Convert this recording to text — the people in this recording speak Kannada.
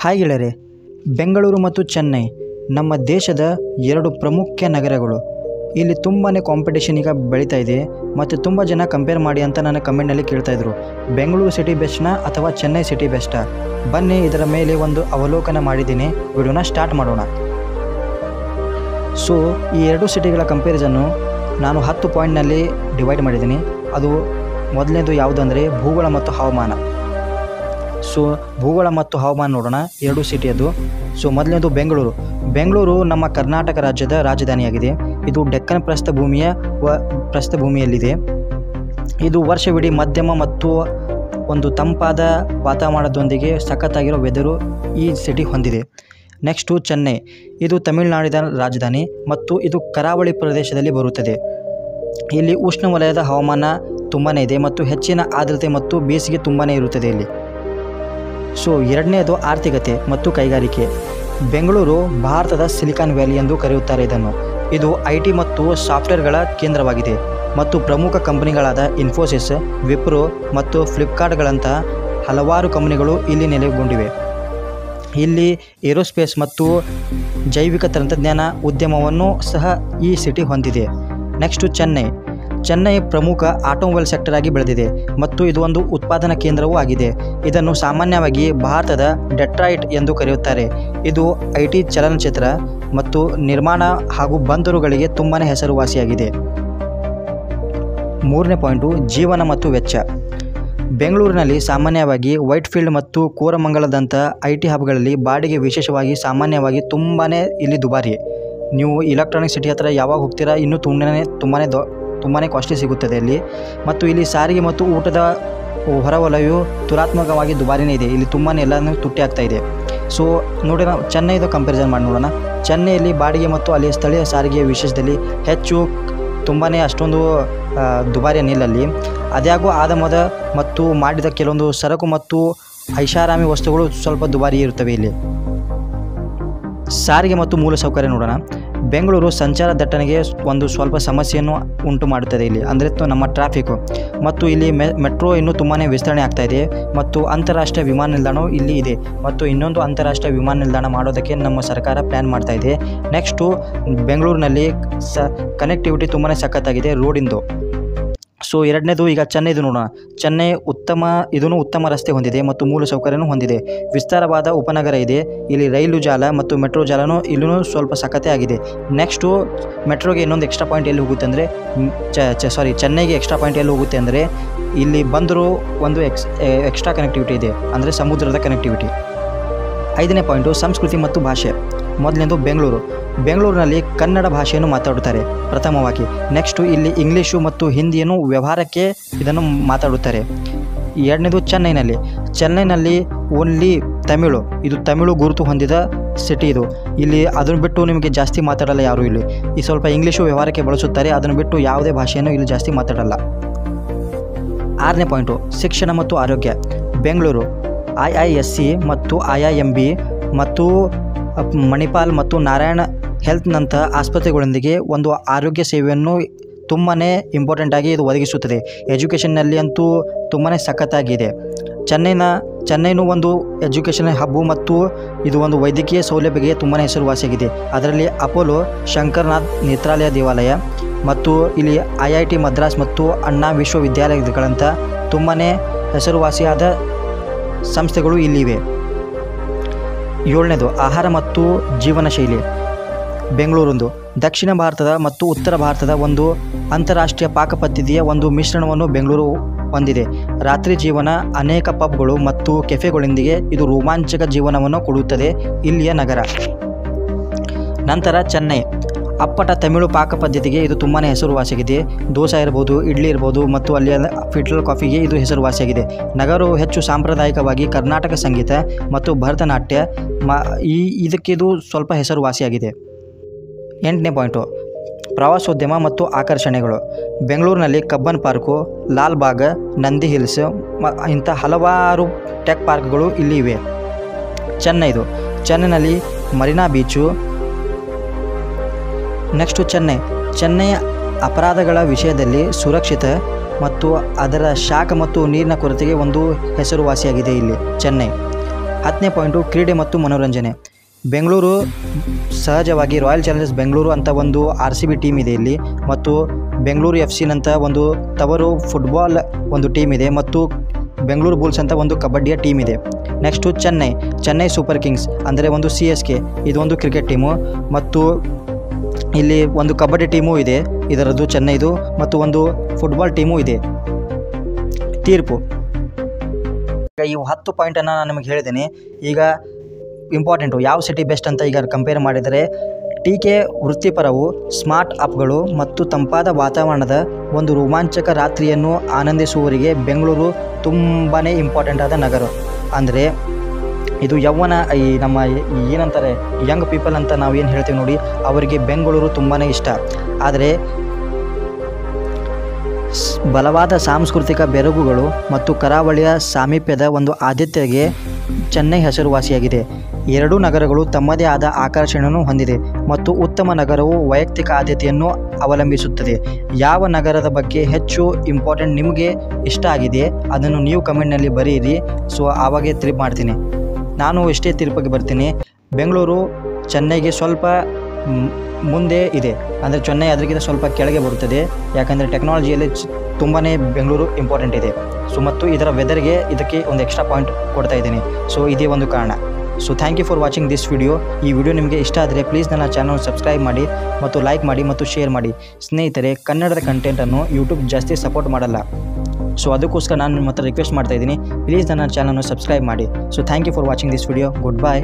ಹಾಯ್ ಗೆಳೆಯರೆ, ಬೆಂಗಳೂರು ಮತ್ತು ಚೆನ್ನೈ ನಮ್ಮ ದೇಶದ ಎರಡು ಪ್ರಮುಖ ನಗರಗಳು. ಇಲ್ಲಿ ತುಂಬಾ ಕಾಂಪಿಟೇಷನ್ ಈಗ ಬೆಳೀತಾ ಇದೆ ಮತ್ತು ತುಂಬ ಜನ ಕಂಪೇರ್ ಮಾಡಿ ಅಂತ ನನ್ನ ಕಮೆಂಟ್ನಲ್ಲಿ ಕೇಳ್ತಾಯಿದ್ರು. ಬೆಂಗಳೂರು ಸಿಟಿ ಬೆಸ್ಟ್ನಾ ಅಥವಾ ಚೆನ್ನೈ ಸಿಟಿ ಬೆಸ್ಟಾ? ಬನ್ನಿ ಇದರ ಮೇಲೆ ಒಂದು ಅವಲೋಕನ ಮಾಡಿದ್ದೀನಿ. ವಿಡಿಯೋನ ಸ್ಟಾರ್ಟ್ ಮಾಡೋಣ. ಸೊ ಈ ಎರಡು ಸಿಟಿಗಳ ಕಂಪೇರಿಸನ್ನು ನಾನು 10 ಪಾಯಿಂಟ್ನಲ್ಲಿ ಡಿವೈಡ್ ಮಾಡಿದ್ದೀನಿ. ಅದು ಮೊದಲನೇದು ಯಾವುದಂದರೆ ಭೂಗೋಳ ಮತ್ತು ಹವಾಮಾನ. ಸೊ ಭೂಗೋಳ ಮತ್ತು ಹವಾಮಾನ ನೋಡೋಣ ಎರಡು ಸಿಟಿಯದು. ಸೊ ಮೊದಲನೇದು ಬೆಂಗಳೂರು ನಮ್ಮ ಕರ್ನಾಟಕ ರಾಜ್ಯದ ರಾಜಧಾನಿಯಾಗಿದೆ. ಇದು ಡೆಕ್ಕನ್ ಪ್ರಸ್ಥಭೂಮಿಯಲ್ಲಿದೆ. ಇದು ವರ್ಷವಿಡೀ ಮಧ್ಯಮ ಮತ್ತು ಒಂದು ತಂಪಾದ ವಾತಾವರಣದೊಂದಿಗೆ ಸಖತ್ತಾಗಿರೋ ವೆದರು ಈ ಸಿಟಿ ಹೊಂದಿದೆ. ನೆಕ್ಸ್ಟು ಚೆನ್ನೈ. ಇದು ತಮಿಳುನಾಡಿನ ರಾಜಧಾನಿ ಮತ್ತು ಇದು ಕರಾವಳಿ ಪ್ರದೇಶದಲ್ಲಿ ಬರುತ್ತದೆ. ಇಲ್ಲಿ ಉಷ್ಣವಲಯದ ಹವಾಮಾನ ತುಂಬಾ ಇದೆ ಮತ್ತು ಹೆಚ್ಚಿನ ಆರ್ದ್ರತೆ ಮತ್ತು ಬೇಸಿಗೆ ತುಂಬಾ ಇರುತ್ತದೆ ಇಲ್ಲಿ. ಸೊ ಎರಡನೇದು ಆರ್ಥಿಕತೆ ಮತ್ತು ಕೈಗಾರಿಕೆ. ಬೆಂಗಳೂರು ಭಾರತದ ಸಿಲಿಕಾನ್ ವ್ಯಾಲಿ ಎಂದು ಕರೆಯುತ್ತಾರೆ ಇದನ್ನು. ಇದು IT ಮತ್ತು ಸಾಫ್ಟ್ವೇರ್ಗಳ ಕೇಂದ್ರವಾಗಿದೆ ಮತ್ತು ಪ್ರಮುಖ ಕಂಪನಿಗಳಾದ ಇನ್ಫೋಸಿಸ್, ವಿಪ್ರೋ ಮತ್ತು ಫ್ಲಿಪ್ಕಾರ್ಟ್ಗಳಂತಹ ಹಲವಾರು ಕಂಪನಿಗಳು ಇಲ್ಲಿ ನೆಲೆಗೊಂಡಿವೆ. ಇಲ್ಲಿ ಏರೋಸ್ಪೇಸ್ ಮತ್ತು ಜೈವಿಕ ತಂತ್ರಜ್ಞಾನ ಉದ್ಯಮವನ್ನು ಸಹ ಈ ಸಿಟಿ ಹೊಂದಿದೆ. ನೆಕ್ಸ್ಟು ಚೆನ್ನೈ ಪ್ರಮುಖ ಆಟೋಮೊಬೈಲ್ ಸೆಕ್ಟರ್ ಆಗಿ ಬೆಳೆದಿದೆ ಮತ್ತು ಇದು ಒಂದು ಉತ್ಪಾದನಾ ಕೇಂದ್ರವೂ ಆಗಿದೆ. ಇದನ್ನು ಸಾಮಾನ್ಯವಾಗಿ ಭಾರತದ ಡೆಟ್ರಾಯಿಟ್ ಎಂದು ಕರೆಯುತ್ತಾರೆ. ಇದು IT, ಚಲನಚಿತ್ರ ಮತ್ತು ನಿರ್ಮಾಣ ಹಾಗೂ ಬಂದರುಗಳಿಗೆ ತುಂಬಾ ಹೆಸರುವಾಸಿಯಾಗಿದೆ. ಮೂರನೇ ಪಾಯಿಂಟು ಜೀವನ ಮತ್ತು ವೆಚ್ಚ. ಬೆಂಗಳೂರಿನಲ್ಲಿ ಸಾಮಾನ್ಯವಾಗಿ ವೈಟ್ಫೀಲ್ಡ್ ಮತ್ತು ಕೋರಮಂಗಲದಂಥ IT ಹಬ್ಗಳಲ್ಲಿ ಬಾಡಿಗೆ ವಿಶೇಷವಾಗಿ ಸಾಮಾನ್ಯವಾಗಿ ತುಂಬಾ ಇಲ್ಲಿ ದುಬಾರಿ. ನೀವು ಇಲೆಕ್ಟ್ರಾನಿಕ್ ಸಿಟಿ ಹತ್ರ ಯಾವಾಗ ಹೋಗ್ತೀರಾ ಇನ್ನೂ ತುಂಬಾ ಕಾಸ್ಟ್ಲಿ ಸಿಗುತ್ತದೆ ಇಲ್ಲಿ. ಮತ್ತು ಇಲ್ಲಿ ಸಾರಿಗೆ ಮತ್ತು ಊಟದ ಹೊರವಲಯವು ತುಲನಾತ್ಮಕವಾಗಿ ದುಬಾರಿನೇ ಇದೆ. ಇಲ್ಲಿ ತುಂಬಾ ಎಲ್ಲನೂ ತುಟ್ಟಿ ಆಗ್ತಾ ಇದೆ. ಸೊ ನೋಡಿ, ನಾವು ಚೆನ್ನೈದು ಕಂಪ್ಯಾರಿಸನ್ ಮಾಡಿ ನೋಡೋಣ. ಚೆನ್ನೈಯಲ್ಲಿ ಬಾಡಿಗೆ ಮತ್ತು ಅಲ್ಲಿಯ ಸ್ಥಳೀಯ ಸಾರಿಗೆಯ ವಿಶೇಷದಲ್ಲಿ ಹೆಚ್ಚು ತುಂಬಾ ಅಷ್ಟೊಂದು ದುಬಾರಿ ಏನಿಲ್ಲಲ್ಲಿ. ಅದ್ಯಾಗೂ ಆದ ಮತ್ತು ಮಾಡಿದ ಕೆಲವೊಂದು ಸರಕು ಮತ್ತು ಐಷಾರಾಮಿ ವಸ್ತುಗಳು ಸ್ವಲ್ಪ ದುಬಾರಿ ಇರುತ್ತವೆ ಇಲ್ಲಿ. ಸಾರಿಗೆ ಮತ್ತು ಮೂಲಸೌಕರ್ಯ ನೋಡೋಣ. ಬೆಂಗಳೂರು ಸಂಚಾರ ದಟ್ಟಣೆಗೆ ಒಂದು ಸ್ವಲ್ಪ ಸಮಸ್ಯೆಯನ್ನು ಉಂಟು ಮಾಡುತ್ತದೆ ಇಲ್ಲಿ, ಅಂದರೆ ನಮ್ಮ ಟ್ರಾಫಿಕ್ಕು. ಮತ್ತು ಇಲ್ಲಿ ಮೆಟ್ರೋ ಇನ್ನೂ ತುಂಬಾ ವಿಸ್ತರಣೆ ಆಗ್ತಾ ಇದೆ ಮತ್ತು ಅಂತಾರಾಷ್ಟ್ರೀಯ ವಿಮಾನ ನಿಲ್ದಾಣವು ಇಲ್ಲಿ ಇದೆ ಮತ್ತು ಇನ್ನೊಂದು ಅಂತಾರಾಷ್ಟ್ರೀಯ ವಿಮಾನ ನಿಲ್ದಾಣ ಮಾಡೋದಕ್ಕೆ ನಮ್ಮ ಸರ್ಕಾರ ಪ್ಲ್ಯಾನ್ ಮಾಡ್ತಾ ಇದೆ. ನೆಕ್ಸ್ಟು ಬೆಂಗಳೂರಿನಲ್ಲಿ ಕನೆಕ್ಟಿವಿಟಿ ತುಂಬಾ ಸಖತ್ತಾಗಿದೆ ರೋಡಿಂದು. ಸೊ ಎರಡನೇದು ಈಗ ಚೆನ್ನೈದು ನೋಡೋಣ. ಚೆನ್ನೈ ಉತ್ತಮ ರಸ್ತೆ ಹೊಂದಿದೆ ಮತ್ತು ಮೂಲಸೌಕರ್ಯನೂ ಹೊಂದಿದೆ. ವಿಸ್ತಾರವಾದ ಉಪನಗರ ಇದೆ. ಇಲ್ಲಿ ರೈಲು ಜಾಲ ಮತ್ತು ಮೆಟ್ರೋ ಜಾಲನೂ ಇಲ್ಲೂ ಸ್ವಲ್ಪ ಸಖತೆ ಆಗಿದೆ. ನೆಕ್ಸ್ಟು ಮೆಟ್ರೋಗೆ ಇನ್ನೊಂದು ಎಕ್ಸ್ಟ್ರಾ ಪಾಯಿಂಟ್ ಎಲ್ಲಿ ಹೋಗುತ್ತೆ ಅಂದರೆ ಚೆನ್ನೈಗೆ ಎಕ್ಸ್ಟ್ರಾ ಪಾಯಿಂಟ್ ಎಲ್ಲಿ ಹೋಗುತ್ತೆ ಅಂದರೆ ಇಲ್ಲಿ ಬಂದರೂ ಒಂದು ಎಕ್ಸ್ಟ್ರಾ ಕನೆಕ್ಟಿವಿಟಿ ಇದೆ, ಅಂದರೆ ಸಮುದ್ರದ ಕನೆಕ್ಟಿವಿಟಿ. 5ನೇ ಪಾಯಿಂಟು ಸಂಸ್ಕೃತಿ ಮತ್ತು ಭಾಷೆ. ಮೊದಲನೇದು ಬೆಂಗಳೂರಿನಲ್ಲಿ ಕನ್ನಡ ಭಾಷೆಯನ್ನು ಮಾತಾಡುತ್ತಾರೆ ಪ್ರಥಮವಾಗಿ. ನೆಕ್ಸ್ಟು ಇಲ್ಲಿ ಇಂಗ್ಲೀಷು ಮತ್ತು ಹಿಂದಿಯನ್ನು ವ್ಯವಹಾರಕ್ಕೆ ಇದನ್ನು ಮಾತಾಡುತ್ತಾರೆ. ಎರಡನೇದು ಚೆನ್ನೈನಲ್ಲಿ ಓನ್ಲಿ ತಮಿಳು. ಇದು ತಮಿಳು ಗುರುತು ಹೊಂದಿದ ಸಿಟಿ ಇದು. ಇಲ್ಲಿ ಅದನ್ನು ಬಿಟ್ಟು ನಿಮಗೆ ಜಾಸ್ತಿ ಮಾತಾಡಲ್ಲ ಯಾರು ಇಲ್ಲಿ. ಈ ಸ್ವಲ್ಪ ಇಂಗ್ಲೀಷು ವ್ಯವಹಾರಕ್ಕೆ ಬಳಸುತ್ತಾರೆ, ಅದನ್ನು ಬಿಟ್ಟು ಯಾವುದೇ ಭಾಷೆಯನ್ನು ಇಲ್ಲಿ ಜಾಸ್ತಿ ಮಾತಾಡಲ್ಲ. 6ನೇ ಪಾಯಿಂಟು ಶಿಕ್ಷಣ ಮತ್ತು ಆರೋಗ್ಯ. ಬೆಂಗಳೂರು IISc ಮತ್ತು IIMB ಮತ್ತು ಮಣಿಪಾಲ್ ಮತ್ತು ನಾರಾಯಣ ಹೆಲ್ತ್ನಂಥ ಆಸ್ಪತ್ರೆಗಳೊಂದಿಗೆ ಒಂದು ಆರೋಗ್ಯ ಸೇವೆಯನ್ನು ತುಂಬಾ ಇಂಪಾರ್ಟೆಂಟಾಗಿ ಇದು ಒದಗಿಸುತ್ತದೆ. ಎಜುಕೇಷನ್ನಲ್ಲಿ ಅಂತೂ ತುಂಬಾ ಸಖತ್ತಾಗಿದೆ. ಚೆನ್ನೈನೂ ಒಂದು ಎಜುಕೇಷನ್ ಹಬ್ಬು ಮತ್ತು ಇದು ಒಂದು ವೈದ್ಯಕೀಯ ಸೌಲಭ್ಯಕ್ಕೆ ತುಂಬಾ ಹೆಸರುವಾಸಿಯಾಗಿದೆ. ಅದರಲ್ಲಿ ಅಪೋಲೋ, ಶಂಕರ್ನಾಥ್ ನೇತ್ರಾಲಯ ದೇವಾಲಯ ಮತ್ತು ಇಲ್ಲಿ IIT ಮದ್ರಾಸ್ ಮತ್ತು ಅಣ್ಣಾ ವಿಶ್ವವಿದ್ಯಾಲಯಗಳಂಥ ತುಂಬಾ ಹೆಸರುವಾಸಿಯಾದ ಸಂಸ್ಥೆಗಳು ಇಲ್ಲಿವೆ. 7ನೇದು ಆಹಾರ ಮತ್ತು ಜೀವನ ಶೈಲಿ. ಬೆಂಗಳೂರೊಂದು ದಕ್ಷಿಣ ಭಾರತದ ಮತ್ತು ಉತ್ತರ ಭಾರತದ ಒಂದು ಅಂತಾರಾಷ್ಟ್ರೀಯ ಪಾಕ ಪದ್ಧತಿಯ ಒಂದು ಮಿಶ್ರಣವನ್ನು ಬೆಂಗಳೂರು ಹೊಂದಿದೆ. ರಾತ್ರಿ ಜೀವನ, ಅನೇಕ ಪಬ್ಗಳು ಮತ್ತು ಕೆಫೆಗಳೊಂದಿಗೆ ಇದು ರೋಮಾಂಚಕ ಜೀವನವನ್ನು ಕೊಡುತ್ತದೆ ಇಲ್ಲಿಯ ನಗರ. ನಂತರ ಚೆನ್ನೈ ಅಪ್ಪಟ ತಮಿಳು ಪಾಕ ಪದ್ಧತಿಗೆ ಇದು ತುಂಬಾ ಹೆಸರುವಾಸಿಯಾಗಿದೆ. ದೋಸೆ ಇರ್ಬೋದು, ಇಡ್ಲಿ ಇರ್ಬೋದು ಮತ್ತು ಅಲ್ಲಿಯ ಫಿಲ್ಟರ್ ಕಾಫಿಗೆ ಇದು ಹೆಸರುವಾಸಿಯಾಗಿದೆ. ನಗರವು ಹೆಚ್ಚು ಸಾಂಪ್ರದಾಯಿಕವಾಗಿ ಕರ್ನಾಟಕ ಸಂಗೀತ ಮತ್ತು ಭರತನಾಟ್ಯ ಇದಕ್ಕೆ ಇದು ಸ್ವಲ್ಪ ಹೆಸರುವಾಸಿಯಾಗಿದೆ. 8ನೇ ಪಾಯಿಂಟು ಪ್ರವಾಸೋದ್ಯಮ ಮತ್ತು ಆಕರ್ಷಣೆಗಳು. ಬೆಂಗಳೂರಿನಲ್ಲಿ Cubbon park, Lal Bagh, Nandi hills ಇಂಥ ಹಲವಾರು ಟೆಕ್ ಪಾರ್ಕ್ಗಳು ಇಲ್ಲಿ ಇವೆ. ಚೆನ್ನೈನಲ್ಲಿ ಮರೀನಾ ಬೀಚು. ನೆಕ್ಸ್ಟು ಚೆನ್ನೈ ಅಪರಾಧಗಳ ವಿಷಯದಲ್ಲಿ ಸುರಕ್ಷಿತ ಮತ್ತು ಅದರ ಶಾಖ ಮತ್ತು ನೀರಿನ ಕೊರತೆಗೆ ಒಂದು ಹೆಸರುವಾಸಿಯಾಗಿದೆ ಇಲ್ಲಿ ಚೆನ್ನೈ. 10ನೇ ಪಾಯಿಂಟು ಕ್ರೀಡೆ ಮತ್ತು ಮನೋರಂಜನೆ. ಬೆಂಗಳೂರು ಸಹಜವಾಗಿ ರಾಯಲ್ ಚಾಲೆಂಜರ್ಸ್ ಬೆಂಗಳೂರು ಅಂತ ಒಂದು RCB ಟೀಮ್ ಇದೆ ಇಲ್ಲಿ, ಮತ್ತು ಬೆಂಗಳೂರು FC ನಂತ ಒಂದು ತವರು ಫುಟ್ಬಾಲ್ ಒಂದು ಟೀಮ್ ಇದೆ, ಮತ್ತು ಬೆಂಗಳೂರು ಬುಲ್ಸ್ ಅಂತ ಒಂದು ಕಬಡ್ಡಿಯ ಟೀಮ್ ಇದೆ. ನೆಕ್ಸ್ಟು ಚೆನ್ನೈ ಸೂಪರ್ ಕಿಂಗ್ಸ್ ಅಂದರೆ ಒಂದು CSK, ಇದು ಒಂದು ಕ್ರಿಕೆಟ್ ಟೀಮು, ಮತ್ತು ಇಲ್ಲಿ ಒಂದು ಕಬಡ್ಡಿ ಟೀಮು ಇದೆ ಇದರದ್ದು ಚೆನ್ನೈದು, ಮತ್ತು ಒಂದು ಫುಟ್ಬಾಲ್ ಟೀಮು ಇದೆ. ತೀರ್ಪು ಈಗ ಈ 10 ಪಾಯಿಂಟನ್ನು ನಾನು ನಿಮಗೆ ಹೇಳಿದ್ದೀನಿ. ಈಗ ಇಂಪಾರ್ಟೆಂಟು ಯಾವ ಸಿಟಿ ಬೆಸ್ಟ್ ಅಂತ ಈಗ ಕಂಪೇರ್ ಮಾಡಿದರೆ, TK ವೃತ್ತಿಪರವು, ಸ್ಮಾರ್ಟ್ ಅಪ್ಗಳು ಮತ್ತು ತಂಪಾದ ವಾತಾವರಣದ ಒಂದು ರೋಮಾಂಚಕ ರಾತ್ರಿಯನ್ನು ಆನಂದಿಸುವವರಿಗೆ ಬೆಂಗಳೂರು ತುಂಬಾ ಇಂಪಾರ್ಟೆಂಟ್ ಆದ ನಗರ. ಅಂದರೆ ಇದು ಯೌವನ, ಈ ನಮ್ಮ ಏನಂತಾರೆ ಯಂಗ್ ಪೀಪಲ್ ಅಂತ ನಾವು ಏನು ಹೇಳ್ತೀವಿ ನೋಡಿ, ಅವರಿಗೆ ಬೆಂಗಳೂರು ತುಂಬಾ ಇಷ್ಟ. ಆದರೆ ಬಲವಾದ ಸಾಂಸ್ಕೃತಿಕ ಬೆರಗುಗಳು ಮತ್ತು ಕರಾವಳಿಯ ಸಾಮೀಪ್ಯದ ಒಂದು ಆದ್ಯತೆಗೆ ಚೆನ್ನೈ ಹೆಸರುವಾಸಿಯಾಗಿದೆ. ಎರಡೂ ನಗರಗಳು ತಮ್ಮದೇ ಆದ ಆಕರ್ಷಣೆಯನ್ನು ಹೊಂದಿದೆ, ಮತ್ತು ಉತ್ತಮ ನಗರವು ವೈಯಕ್ತಿಕ ಆದ್ಯತೆಯನ್ನು ಅವಲಂಬಿಸುತ್ತದೆ. ಯಾವ ನಗರದ ಬಗ್ಗೆ ಹೆಚ್ಚು ಇಂಪಾರ್ಟೆಂಟ್ ನಿಮಗೆ ಇಷ್ಟ ಆಗಿದೆ ಅದನ್ನು ನೀವು ಕಮೆಂಟ್ನಲ್ಲಿ ಬರೆಯಿರಿ. ಸೊ ಆವಾಗೇ ತೀರ್ಪು ಮಾಡ್ತೀನಿ. ನಾನು ಇಷ್ಟೇ ತೀರ್ಪಿಗೆ ಬರ್ತೀನಿ. ಬೆಂಗಳೂರು ಚೆನ್ನೈಗೆ ಸ್ವಲ್ಪ ಮುಂದೆ ಇದೆ, ಅಂದರೆ ಚೆನ್ನೈ ಅದಕ್ಕಿಂತ ಸ್ವಲ್ಪ ಕೆಳಗೆ ಬರುತ್ತದೆ. ಯಾಕಂದರೆ ಟೆಕ್ನಾಲಜಿಯಲ್ಲಿ ತುಂಬಾ ಬೆಂಗಳೂರು ಇಂಪಾರ್ಟೆಂಟ್ ಇದೆ. ಸೊ ಮತ್ತು ಇದರ ವೆದರ್ಗೆ ಇದಕ್ಕೆ ಒಂದು ಎಕ್ಸ್ಟ್ರಾ ಪಾಯಿಂಟ್ ಕೊಡ್ತಾ ಇದ್ದೀನಿ. ಸೊ ಇದೇ ಒಂದು ಕಾರಣ. So thank you for watching this video. ಈ ವಿಡಿಯೋ ನಿಮಗೆ ಇಷ್ಟ ಆದರೆ ಪ್ಲೀಸ್ ನನ್ನ ಚಾನಲ್ ಸಬ್ಸ್ಕ್ರೈಬ್ ಮಾಡಿ, ಮತ್ತು ಲೈಕ್ ಮಾಡಿ, ಮತ್ತು ಶೇರ್ ಮಾಡಿ. ಸ್ನೇಹಿತರೆ, ಕನ್ನಡದ ಕಂಟೆಂಟನ್ನು ಯೂಟ್ಯೂಬ್ ಜಾಸ್ತಿ ಸಪೋರ್ಟ್ ಮಾಡಲ್ಲ. ಸೊ ಅದಕ್ಕೋಸ್ಕರ ನಾನು ನಿಮ್ಮ ಹತ್ರ ರಿಕ್ವೆಸ್ಟ್ ಮಾಡ್ತಾ ಇದ್ದೀನಿ, ಪ್ಲೀಸ್ ನನ್ನ ಚಾನಲ್ನ ಸಬ್ಸ್ಕ್ರೈಬ್ ಮಾಡಿ. So thank you for watching this video. Good by.